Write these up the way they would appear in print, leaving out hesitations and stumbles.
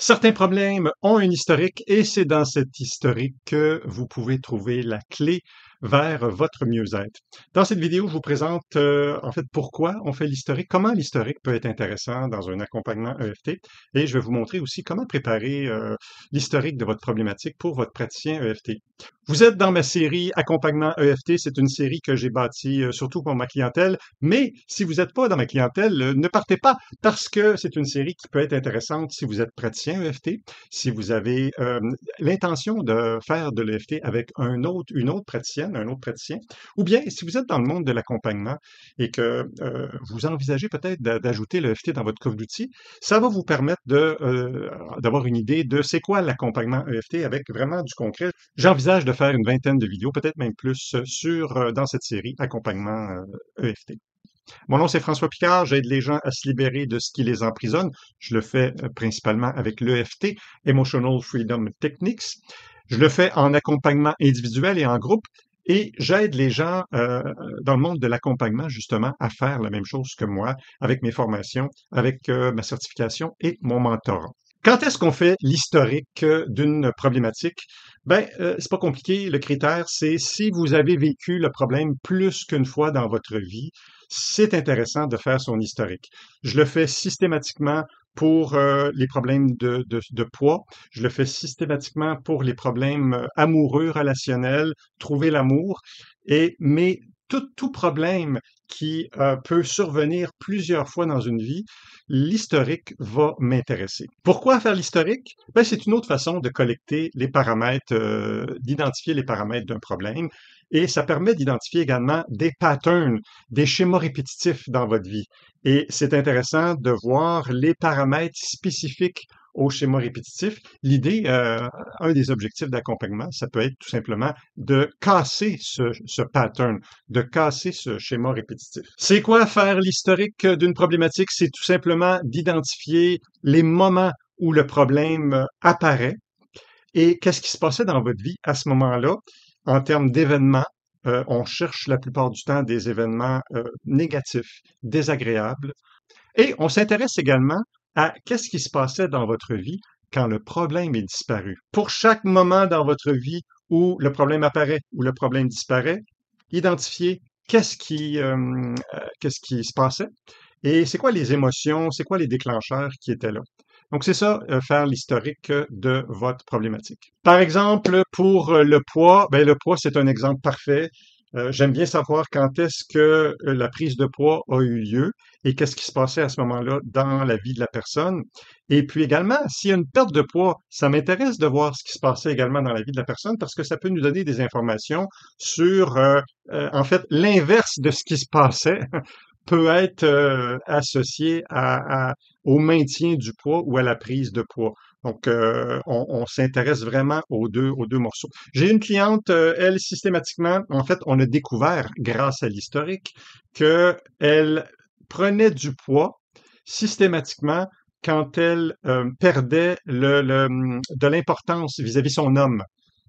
Certains problèmes ont un historique et c'est dans cet historique que vous pouvez trouver la clé vers votre mieux-être. Dans cette vidéo, je vous présente en fait pourquoi on fait l'historique, comment l'historique peut être intéressant dans un accompagnement EFT et je vais vous montrer aussi comment préparer l'historique de votre problématique pour votre praticien EFT. Vous êtes dans ma série Accompagnement EFT, c'est une série que j'ai bâtie surtout pour ma clientèle, mais si vous n'êtes pas dans ma clientèle, ne partez pas parce que c'est une série qui peut être intéressante si vous êtes praticien EFT, si vous avez l'intention de faire de l'EFT avec une autre praticienne, un autre praticien, ou bien si vous êtes dans le monde de l'accompagnement et que vous envisagez peut-être d'ajouter l'EFT dans votre coffre d'outils, ça va vous permettre d'avoir une idée de c'est quoi l'accompagnement EFT avec vraiment du concret. J'envisage de faire une vingtaine de vidéos, peut-être même plus, dans cette série Accompagnement EFT. Mon nom, c'est François Picard. J'aide les gens à se libérer de ce qui les emprisonne. Je le fais principalement avec l'EFT, Emotional Freedom Techniques. Je le fais en accompagnement individuel et en groupe. Et j'aide les gens dans le monde de l'accompagnement, justement, à faire la même chose que moi avec mes formations, avec ma certification et mon mentorat. Quand est-ce qu'on fait l'historique d'une problématique? C'est pas compliqué. Le critère, c'est si vous avez vécu le problème plus qu'une fois dans votre vie, c'est intéressant de faire son historique. Je le fais systématiquement pour les problèmes de poids. Je le fais systématiquement pour les problèmes amoureux, relationnels, trouver l'amour. Mais tout problème qui peut survenir plusieurs fois dans une vie, l'historique va m'intéresser. Pourquoi faire l'historique? C'est une autre façon de collecter les paramètres, d'identifier les paramètres d'un problème et ça permet d'identifier également des patterns, des schémas répétitifs dans votre vie. Et c'est intéressant de voir les paramètres spécifiques au schéma répétitif. L'idée, un des objectifs d'accompagnement, ça peut être tout simplement de casser ce pattern, de casser ce schéma répétitif. C'est quoi faire l'historique d'une problématique? C'est tout simplement d'identifier les moments où le problème apparaît et qu'est-ce qui se passait dans votre vie à ce moment-là en termes d'événements. On cherche la plupart du temps des événements négatifs, désagréables, et on s'intéresse également à qu'est-ce qui se passait dans votre vie quand le problème est disparu. Pour chaque moment dans votre vie où le problème apparaît, où le problème disparaît, identifiez qu'est-ce qui se passait et c'est quoi les émotions, c'est quoi les déclencheurs qui étaient là. Donc, c'est ça, faire l'historique de votre problématique. Par exemple, pour le poids, c'est un exemple parfait. J'aime bien savoir quand est-ce que la prise de poids a eu lieu et qu'est-ce qui se passait à ce moment-là dans la vie de la personne. Et puis également, s'il y a une perte de poids, ça m'intéresse de voir ce qui se passait également dans la vie de la personne parce que ça peut nous donner des informations sur, en fait, l'inverse de ce qui se passait peut être associé au maintien du poids ou à la prise de poids. Donc, on s'intéresse vraiment aux deux morceaux. J'ai une cliente, elle, systématiquement, en fait, on a découvert, grâce à l'historique, qu'elle prenait du poids systématiquement quand elle perdait de l'importance vis-à-vis son homme.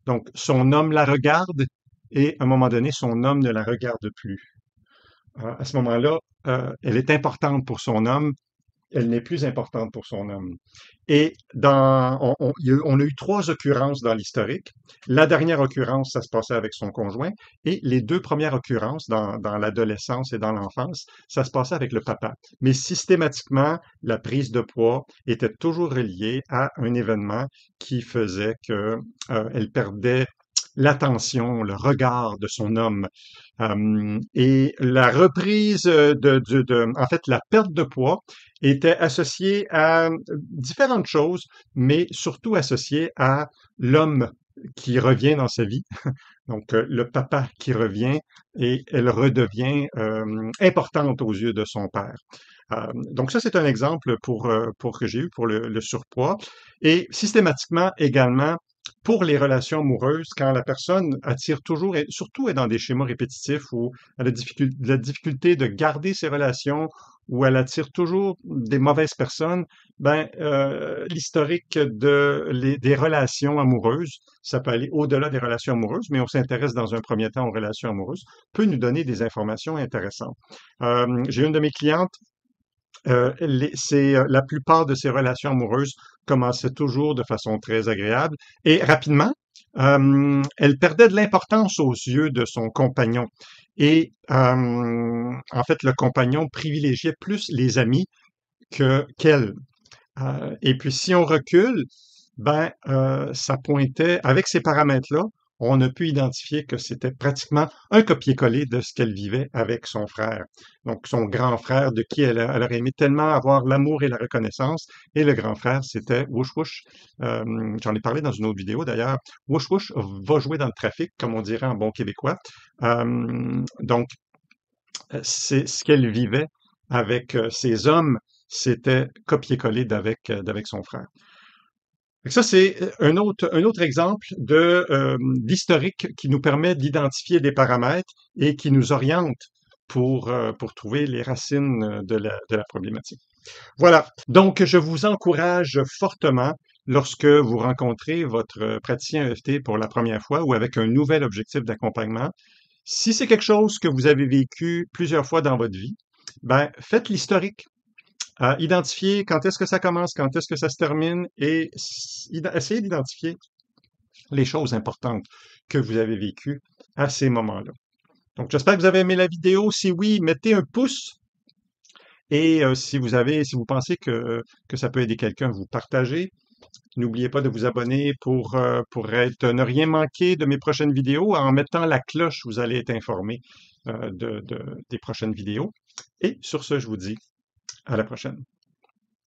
Donc, son homme la regarde et à un moment donné, son homme ne la regarde plus. À ce moment-là, elle est importante pour son homme, elle n'est plus importante pour son homme. Et on a eu trois occurrences dans l'historique. La dernière occurrence, ça se passait avec son conjoint, et les deux premières occurrences dans l'adolescence et dans l'enfance, ça se passait avec le papa. Mais systématiquement, la prise de poids était toujours reliée à un événement qui faisait que elle perdait l'attention, le regard de son homme. Et la reprise en fait, la perte de poids était associée à différentes choses, mais surtout associée à l'homme qui revient dans sa vie. Donc, le papa qui revient et elle redevient importante aux yeux de son père. Donc ça, c'est un exemple pour que j'ai eu pour le surpoids. Et systématiquement également, pour les relations amoureuses, quand la personne attire toujours, et surtout est dans des schémas répétitifs où elle a la difficulté de garder ses relations, où elle attire toujours des mauvaises personnes, l'historique des relations amoureuses, ça peut aller au-delà des relations amoureuses, mais on s'intéresse dans un premier temps aux relations amoureuses, peut nous donner des informations intéressantes. J'ai une de mes clientes la plupart de ces relations amoureuses commençaient toujours de façon très agréable et rapidement, elle perdait de l'importance aux yeux de son compagnon. Et en fait, le compagnon privilégiait plus les amis qu'elle. Et puis, si on recule, ça pointait, avec ces paramètres-là, on a pu identifier que c'était pratiquement un copier-coller de ce qu'elle vivait avec son frère. Donc, son grand frère, de qui elle aurait aimé tellement avoir l'amour et la reconnaissance. Et le grand frère, c'était Wouch Wouch. J'en ai parlé dans une autre vidéo d'ailleurs. Wouch Wouch va jouer dans le trafic, comme on dirait en bon québécois. Donc, c'est ce qu'elle vivait avec ses hommes, c'était copier-coller d'avec son frère. Ça, c'est un autre exemple d'historique qui nous permet d'identifier des paramètres et qui nous oriente pour trouver les racines de la problématique. Voilà. Donc, je vous encourage fortement, lorsque vous rencontrez votre praticien EFT pour la première fois ou avec un nouvel objectif d'accompagnement, si c'est quelque chose que vous avez vécu plusieurs fois dans votre vie, faites l'historique. Identifier quand est-ce que ça commence, quand est-ce que ça se termine et essayez d'identifier les choses importantes que vous avez vécues à ces moments-là. Donc, j'espère que vous avez aimé la vidéo. Si oui, mettez un pouce. Et si vous pensez que ça peut aider quelqu'un, vous partagez. N'oubliez pas de vous abonner pour ne rien manquer de mes prochaines vidéos. En mettant la cloche, vous allez être informé des prochaines vidéos. Et sur ce, je vous dis à la prochaine.